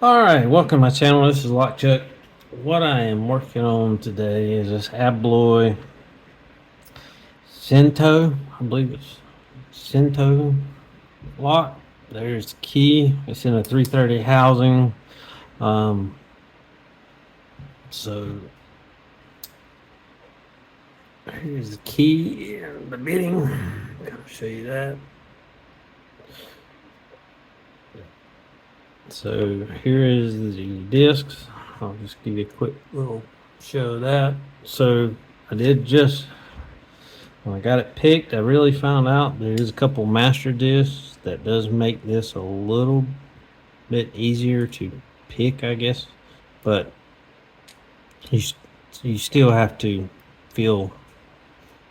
Alright, welcome to my channel. This is Lockchuck. What I am working on today is this Abloy Sento. I believe it's Sento lock. There's the key. It's in a 330 housing. Um, so here's the key and the bitting. I'll show you that. So here is the discs. I'll just give you a quick little show of that. So I did just, when I got it picked, I really found out there is a couple master discs that does make this a little bit easier to pick, I guess. But you, you still have to feel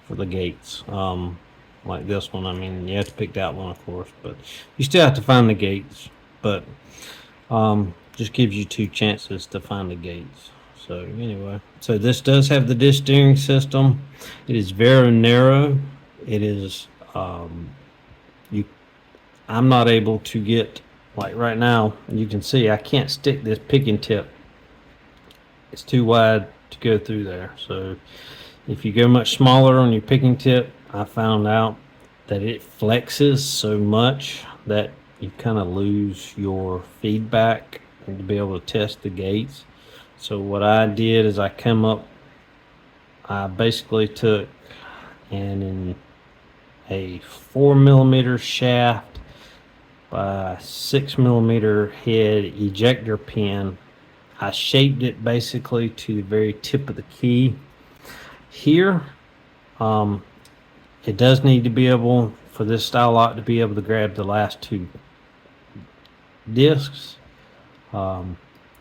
for the gates. Like this one, I mean, you have to pick that one, of course, but you still have to find the gates. But just gives you two chances to find the gates. So anyway, so this does have the disc steering system. It is very narrow. It is I'm not able to get, like right now, you can see I can't stick this picking tip. It's too wide to go through there. So if you go much smaller on your picking tip, I found out that it flexes so much that you kind of lose your feedback and to be able to test the gates. So what I did is I basically took and in a 4mm shaft by 6mm head ejector pin, I shaped it basically to the very tip of the key here. It does need to be able, for this style lock, to be able to grab the last two discs to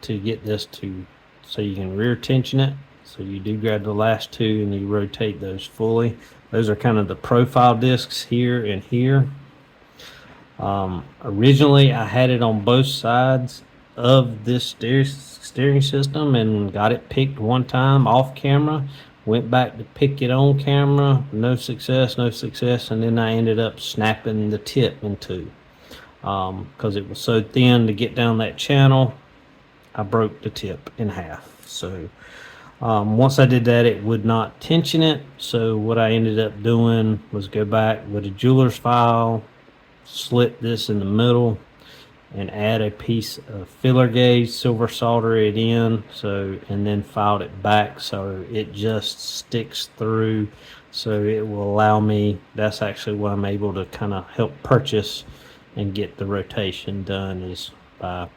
get this to, so you can rear tension it. So you do grab the last two and you rotate those fully. Those are kind of the profile discs here and here. Originally I had it on both sides of this steering system and got it picked one time off camera. Went back to pick it on camera, no success, and then I ended up snapping the tip in two because it was so thin to get down that channel. I broke the tip in half. So once I did that, it would not tension it. So what I ended up doing was go back with a jeweler's file, slit this in the middle, and add a piece of filler gauge, silver solder it in, so, and then filed it back so it just sticks through. So it will allow me, that's actually what I'm able to kind of help purchase and get the rotation done, is by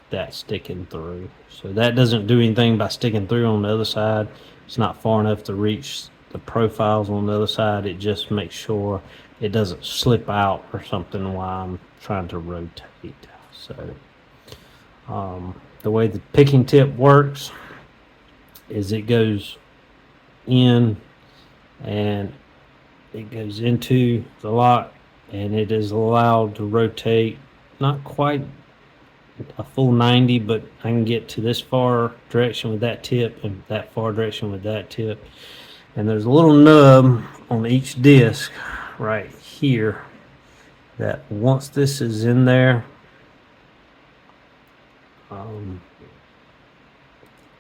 that sticking through. So that doesn't do anything by sticking through on the other side. It's not far enough to reach the profiles on the other side. It just makes sure it doesn't slip out or something while I'm trying to rotate. So the way the picking tip works is it goes in and it goes into the lock, and it is allowed to rotate not quite a full 90, but I can get to this far direction with that tip and that far direction with that tip. And there's a little nub on each disc right here that once this is in there,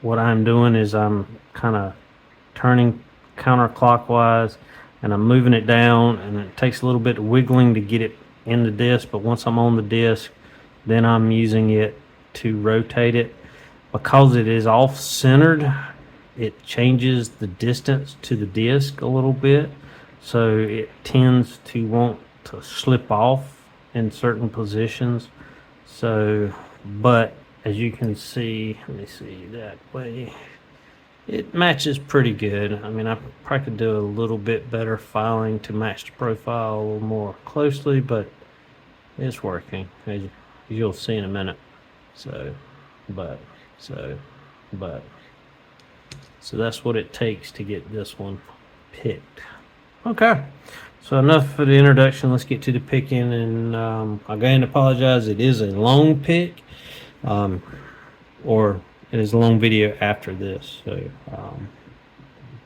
what I'm doing is I'm kind of turning counterclockwise and I'm moving it down, and it takes a little bit of wiggling to get it in the disc, but once I'm on the disc, then I'm using it to rotate it. Because it is off-centered, it changes the distance to the disc a little bit, so it tends to want to slip off in certain positions. So, but as you can see, let me see that way, it matches pretty good. I mean, I probably could do a little bit better filing to match the profile a little more closely, but it's working, as you'll see in a minute. So that's what it takes to get this one picked. Okay, so enough for the introduction. Let's get to the picking, and I'll go and apologize. It is a long pick, or it is a long video after this. So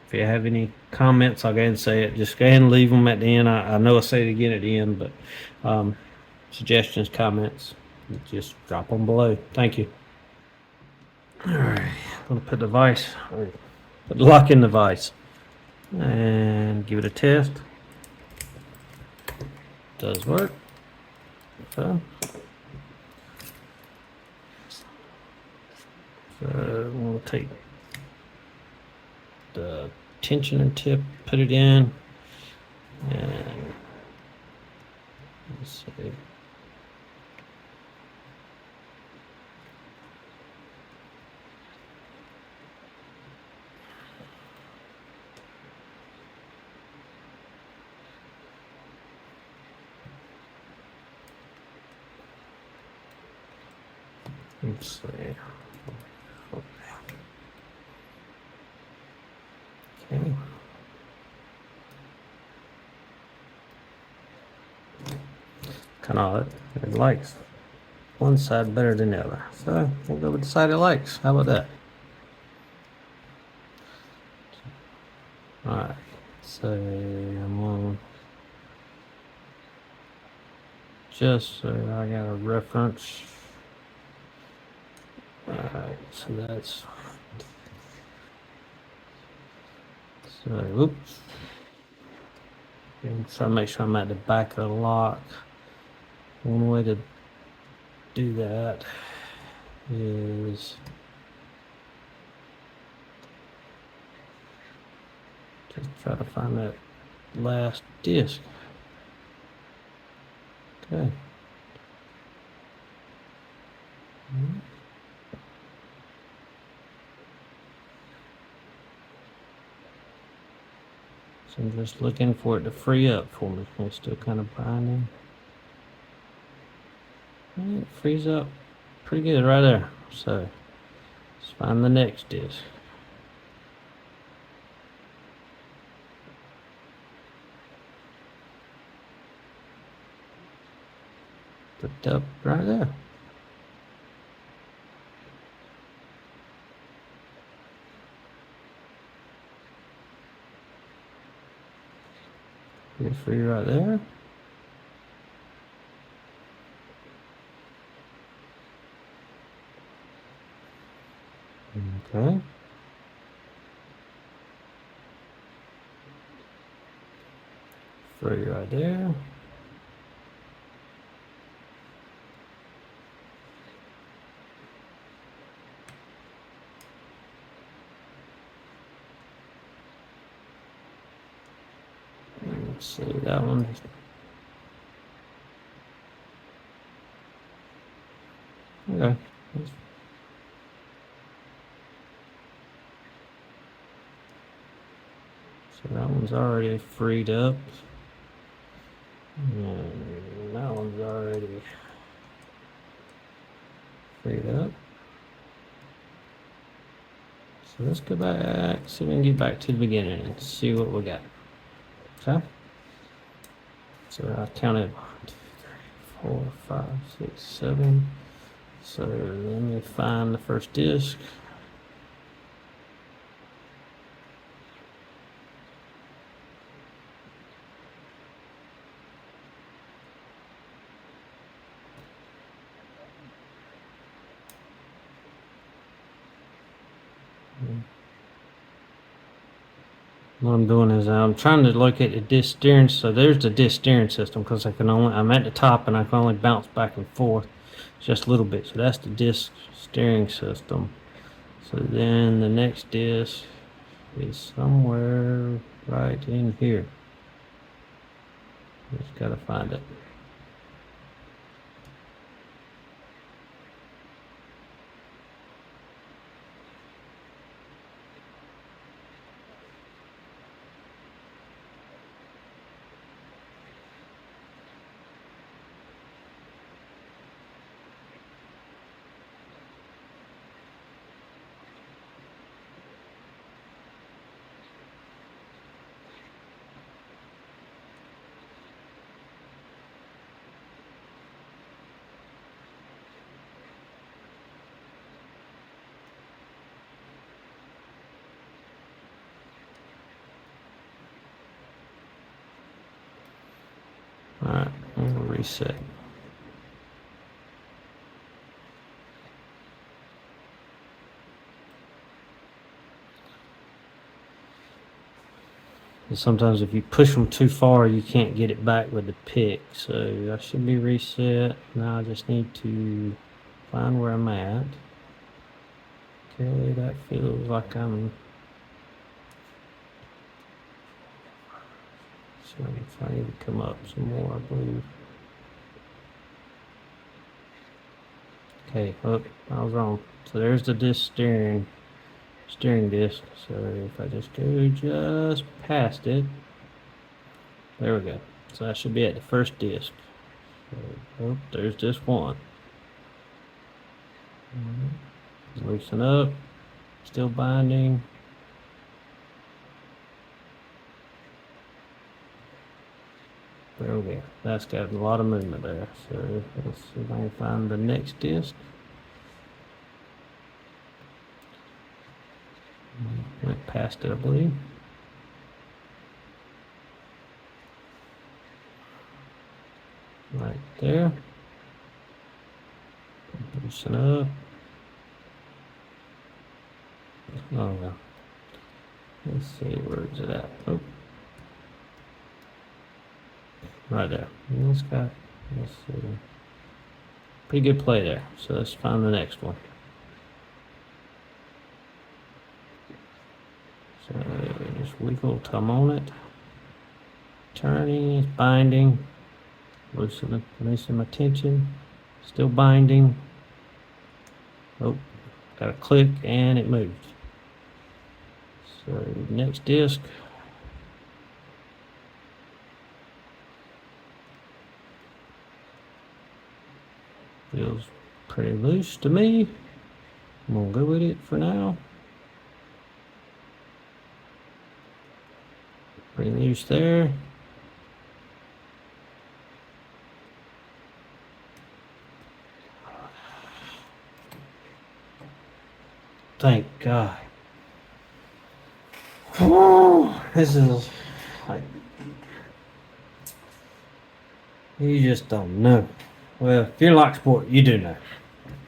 if you have any comments, I'll go ahead and say it. Just go ahead and leave them at the end. I know I say it again at the end, but suggestions, comments, just drop them below. Thank you. Alright, I'm gonna put the vise, put the lock in the vise, and give it a test. Does work. So we'll take the tensioner tip, put it in, and let's see. Let's see. Okay. Kind of it likes one side better than the other, so we'll go with the side it likes. How about that? All right. So I'm on. Just so I got a reference. Alright, so that's so oops. And try to make sure I'm at the back of the lock. One way to do that is just try to find that last disc. Okay. So I'm just looking for it to free up for me. It's still kind of binding. And it frees up pretty good right there. So let's find the next disc. Put up right there. Get free right there. Okay. Free right there. Let's see that one. Okay. So that one's already freed up. And that one's already freed up. So let's go back, see if we can get back to the beginning and see what we got. Okay. So I counted 1, 2, 3, 4, 5, 6, 7. So let me find the first disc. What I'm doing is I'm trying to locate the disc steering. So there's the disc steering system because I'm at the top and I can only bounce back and forth just a little bit. So that's the disc steering system. So then the next disc is somewhere right in here. Just gotta find it. Alright, I'm gonna reset. Sometimes if you push them too far, you can't get it back with the pick. So I should be reset. Now I just need to find where I'm at. Okay, that feels like I'm... So if I need to come up some more, I believe. Okay, oh, I was wrong. So there's the disc steering disc. So if I just go just past it, there we go. So I should be at the first disc. So, oh, there's just one. Loosen up, still binding. There we go. That's got a lot of movement there. So let's see if I can find the next disc. Went past it, I believe. Right there. Loosen up. Oh no. Let's see, where's it at? Oh. Right there. Let's see. Pretty good play there. So let's find the next one. So just wiggle, thumb on it. Turning, binding. Loosen my tension. Still binding. Oh, got a click and it moved. So next disc. Feels pretty loose to me. I'm gonna go with it for now. Pretty loose there. Thank God. Oh, this is like, you just don't know. Well, if you like sport, you do know.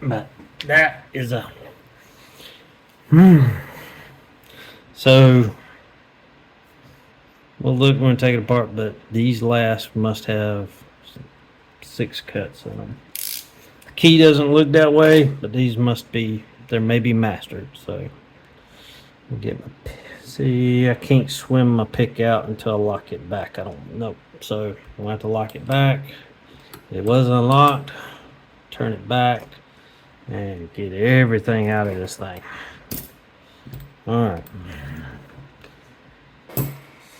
But that is a... So, well, look, we're going to take it apart, but these last must have 6 cuts in them. The key doesn't look that way, but these must be, they may be mastered. So, I'll get my... See, I can't swim my pick out until I lock it back. I don't know. So, I'm going to have to lock it back. It wasn't unlocked. Turn it back and get everything out of this thing. Alright.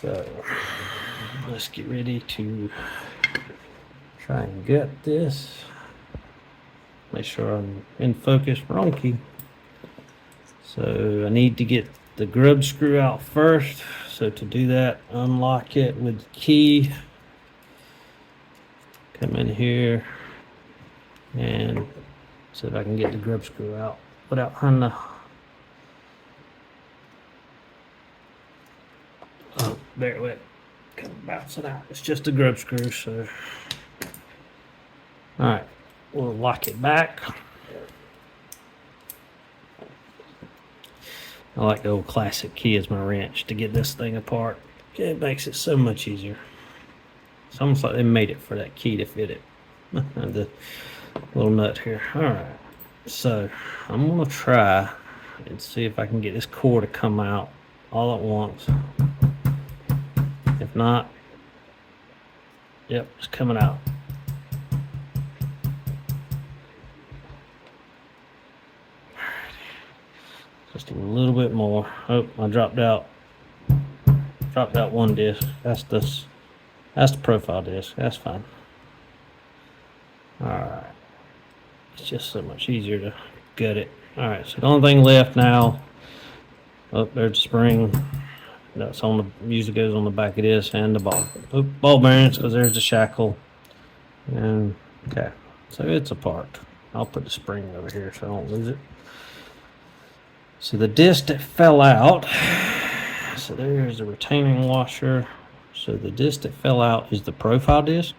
So let's get ready to try and gut this. Make sure I'm in focus. Wrong key. So I need to get the grub screw out first. So to do that, unlock it with the key. Come in here and see if I can get the grub screw out without hunting the... Oh, there it went. Come bounce it out. It's just a grub screw, so... Alright, we'll lock it back. I like the old classic key as my wrench to get this thing apart. It makes it so much easier. It's almost like they made it for that key to fit it. The little nut here. Alright, so I'm going to try and see if I can get this core to come out all at once. If not, yep, it's coming out. Just a little bit more. Oh, I dropped out one disc. That's the profile disc. That's fine. Alright. It's just so much easier to gut it. Alright, so the only thing left now. Oh, there's the spring. That's on the, usually goes on the back of this, and the ball. Oh, ball bearings, because there's the shackle. And okay. So it's apart. I'll put the spring over here so I don't lose it. So the disc that fell out, so there's the retaining washer. So the disc that fell out is the profile disc.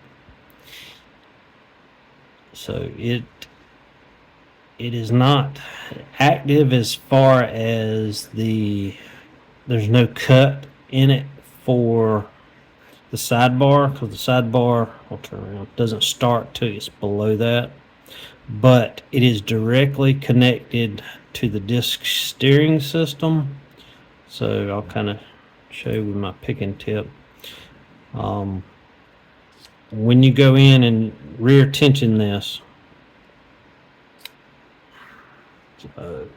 So it is not active as far as there's no cut in it for the sidebar, because the sidebar, I'll turn around, doesn't start till it's below that, but it is directly connected to the disc steering system. So I'll kind of show you with my picking tip. When you go in and rear tension this, make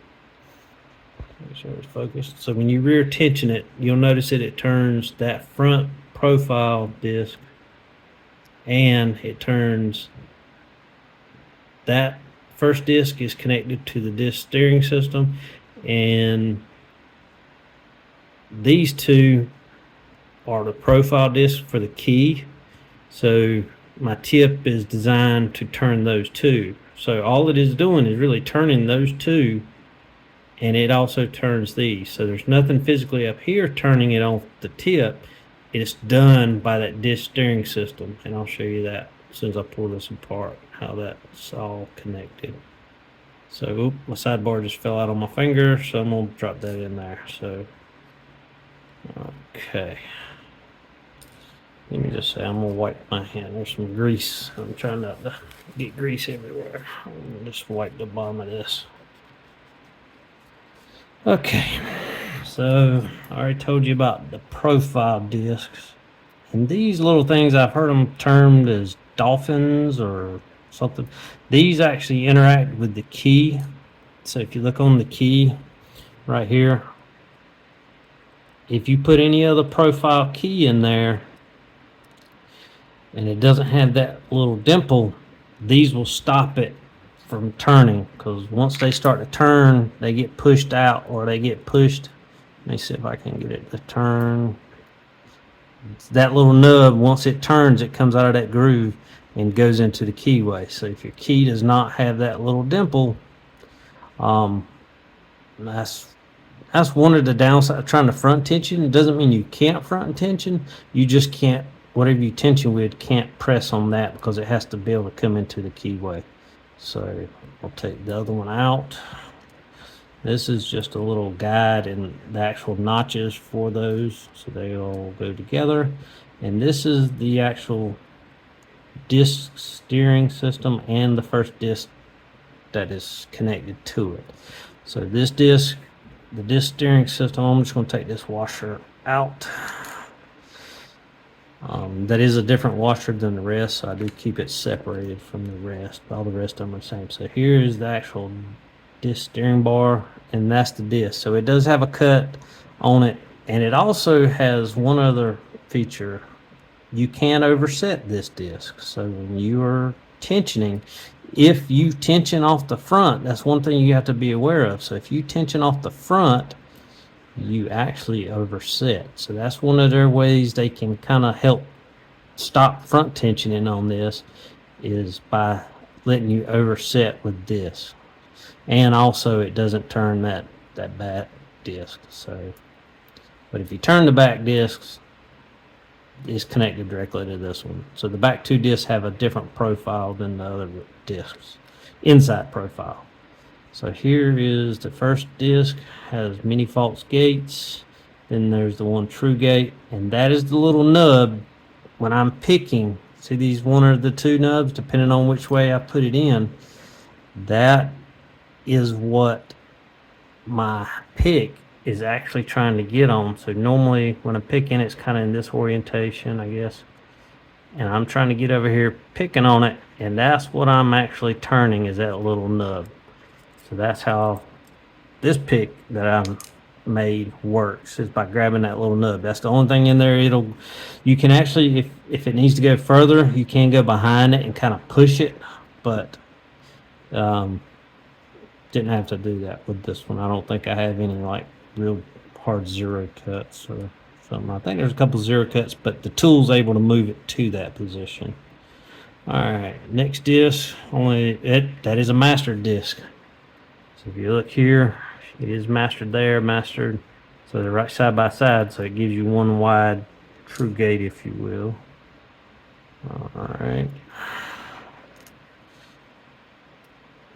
sure it's focused. So when you rear tension it, you'll notice that it turns that front profile disc, and it turns that first disc is connected to the disc steering system, and these two are the profile disc for the key. So my tip is designed to turn those two. So all it is doing is really turning those two, and it also turns these. So there's nothing physically up here turning it off the tip. It's done by that disc steering system, and I'll show you that as soon as I pull this apart, how that's all connected. So my sidebar just fell out on my finger, so I'm going to drop that in there. So okay, let me just say, I'm going to wipe my hand. There's some grease. I'm trying not to get grease everywhere. I'm going to just wipe the bottom of this. Okay, so I already told you about the profile discs. And these little things, I've heard them termed as dolphins or something. These actually interact with the key. So if you look on the key right here, if you put any other profile key in there and it doesn't have that little dimple, these will stop it from turning, because once they start to turn, they get pushed out, or they get pushed. Let me see if I can get it to turn. That little nub, once it turns, it comes out of that groove and goes into the keyway. So if your key does not have that little dimple, that's one of the downsides of trying to front tension. It doesn't mean you can't front tension. You just can't, whatever you tension with, can't press on that, because it has to be able to come into the keyway. So I'll take the other one out. This is just a little guide and the actual notches for those, so they all go together. And this is the actual disc steering system and the first disc that is connected to it. So this disc, the disc steering system, I'm just going to take this washer out. That is a different washer than the rest, so I do keep it separated from the rest. All the rest of them are the same. So here is the actual disc steering bar, and that's the disc. So it does have a cut on it, and it also has one other feature. You can overset this disc. So when you are tensioning, if you tension off the front, that's one thing you have to be aware of. So if you tension off the front, you actually overset. So that's one of their ways they can kind of help stop front tensioning on this, is by letting you overset with this. And also it doesn't turn that back disc. So, but if you turn the back discs, it's connected directly to this one. So the back two discs have a different profile than the other discs, inside profile. So here is the first disc, has many false gates. Then there's the one true gate, and that is the little nub. When I'm picking, see these one or the two nubs, depending on which way I put it in, that is what my pick is actually trying to get on. So normally when I'm picking, it's kind of in this orientation, I guess. And I'm trying to get over here picking on it, and that's what I'm actually turning, is that little nub. So that's how this pick that I'm made works, is by grabbing that little nub. That's the only thing in there. You can actually, if it needs to go further, you can go behind it and kind of push it, but didn't have to do that with this one. I don't think I have any like real hard zero cuts or something. I think there's a couple zero cuts, but the tool's able to move it to that position. All right, next disc, that is a master disc. So if you look here, it is mastered there, mastered. So they're right side by side, so it gives you one wide true gate, if you will. All right.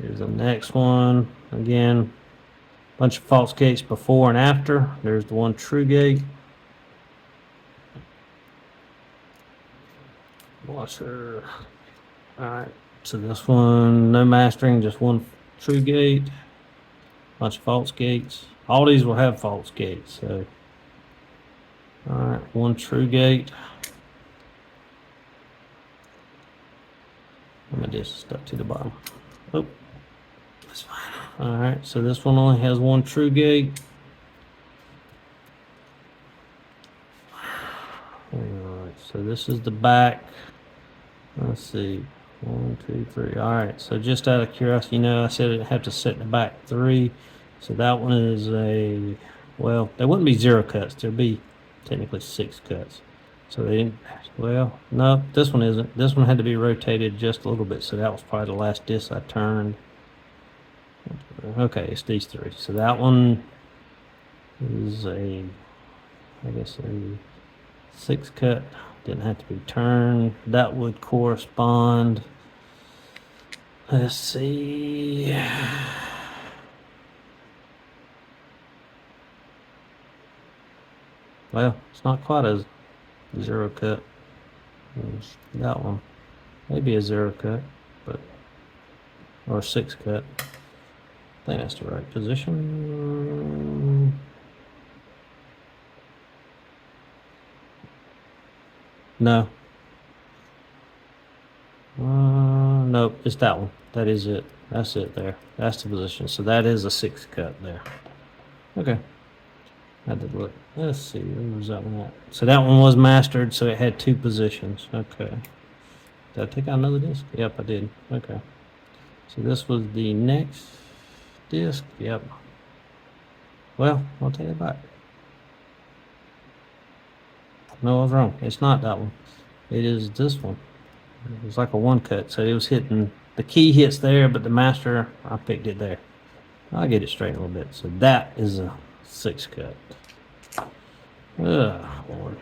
Here's the next one. Again, bunch of false gates before and after. There's the one true gate. washer. Alright, so this one, no mastering, just one true gate. Bunch of false gates. All these will have false gates, so. Alright, one true gate. Let me just stuck to the bottom. Oh, that's fine. Alright, so this one only has one true gate. Alright, so this is the back. Let's see. 1, 2, 3. Alright, so just out of curiosity, I said I'd have to set the back 3. So that one is well, there wouldn't be 0 cuts. There'd be technically 6 cuts. So they didn't, well, no, this one isn't. This one had to be rotated just a little bit. So that was probably the last disc I turned. Okay, it's these 3. So that one is I guess a 6 cut. Didn't have to be turned. That would correspond. Let's see. Well, it's not quite a 0 cut. That one. Maybe a 0 cut, but or a 6 cut. I think that's the right position. No. Nope, it's that one. That is it. That's it there. That's the position. So that is a 6 cut there. Okay. I had to look. Let's see. Where was that one at? So that one was mastered, so it had 2 positions. Okay. Did I take out another disc? Yep, I did. Okay. So this was the next disc. Yep. Well, I'll take it back. No, I was wrong. It's not that one. It is this one. It was like a 1 cut, so it was hitting, the key hits there, but the master, I picked it there. I'll get it straight a little bit. So that is a 6 cut. Ugh, Lord.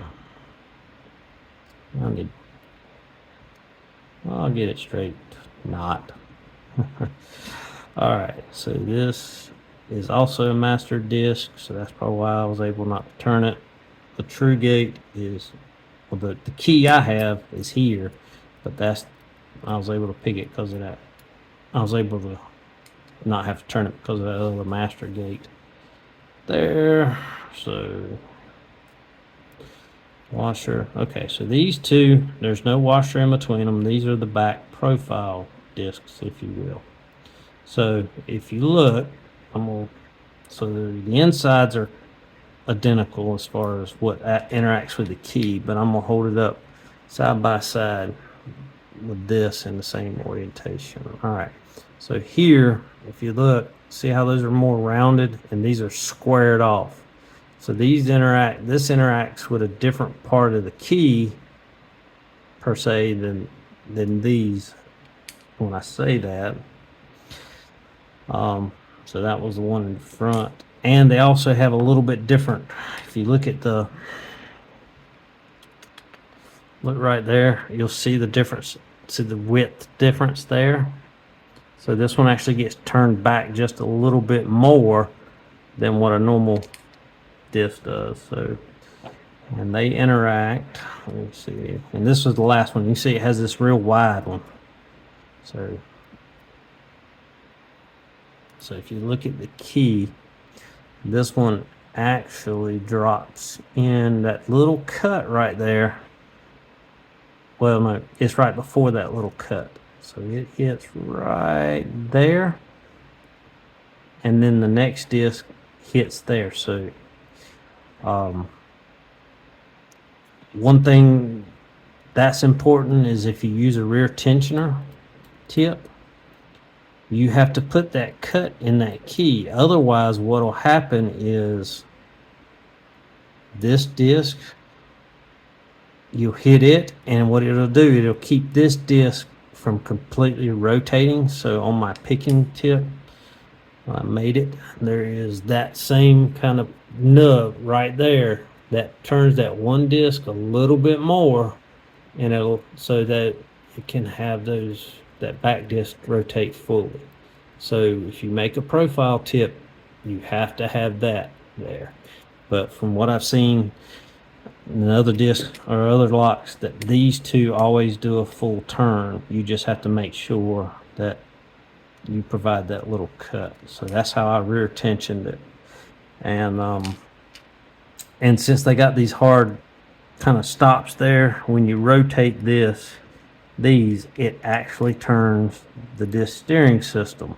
I'll get it straight. Not. Alright, so this is also a master disc, so that's probably why I was able not to turn it. The true gate is, well, the key I have is here, but I was able to pick it because of that. I was able to not have to turn it because of that other master gate there. So washer. Okay, so these 2, there's no washer in between them. These are the back profile discs, if you will. So if you look, so the insides are identical as far as what interacts with the key, but I'm gonna hold it up side by side with this in the same orientation. All right, so here, if you look, see how those are more rounded and these are squared off. So this interacts with a different part of the key per se than these when I say that. So that was the one in front. And they also have a little bit different. If you look right there, you'll see the difference. See the width difference there. So this one actually gets turned back just a little bit more than what a normal disc does. So, and they interact. Let me see. And this was the last one. You see it has this real wide one. So if you look at the key, this one actually drops in that little cut right there. Well, no, it's right before that little cut. So it hits right there. And then the next disc hits there. So one thing that's important is if you use a rear tensioner tip, you have to put that cut in that key. Otherwise, what will happen is this disc, you'll hit it, and what it'll do, it'll keep this disc from completely rotating. So on my picking tip, when I made it, there is that same kind of nub right there that turns that one disc a little bit more, and it'll, so that it can have that back disc rotate fully. So if you make a profile tip, you have to have that there. But from what I've seen, and other discs or other locks, that these two always do a full turn. You just have to make sure that you provide that little cut. So that's how I rear tensioned it. And since they got these hard kind of stops there, when you rotate these, it actually turns the disc steering system.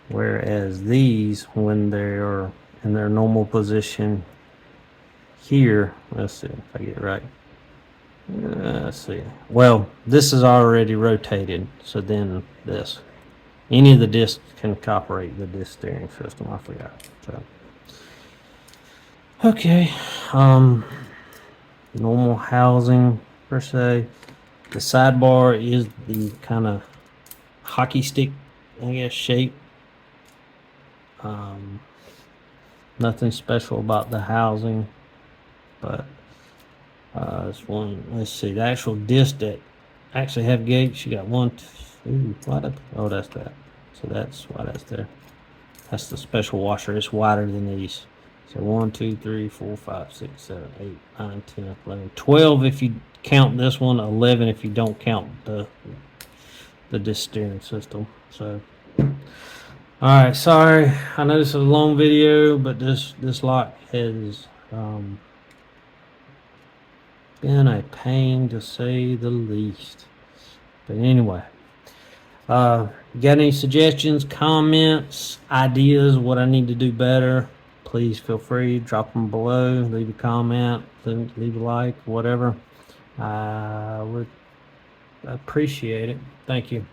Whereas these, when they're in their normal position here, let's see if I get it right. Let's see. Well, this is already rotated, so then this. Any of the discs can operate the disc steering system. I forgot. So, okay. Normal housing per se. The sidebar is the kind of hockey stick, I guess, shape. Nothing special about the housing, but this one. Let's see. The actual disc that actually have gates. You got one. Two, oh, that's that. So that's why that's there. That's the special washer. It's wider than these. So 1, 2, 3, 4, 5, 6, 7, 8, 9, 10, 11, 12 if you count this one, 11 if you don't count the disc steering system. So, all right, sorry. I know this is a long video, but this lock has been a pain to say the least. But anyway, got any suggestions, comments, ideas, what I need to do better? Please feel free, drop them below, leave a comment, leave a like, whatever. I would appreciate it. Thank you.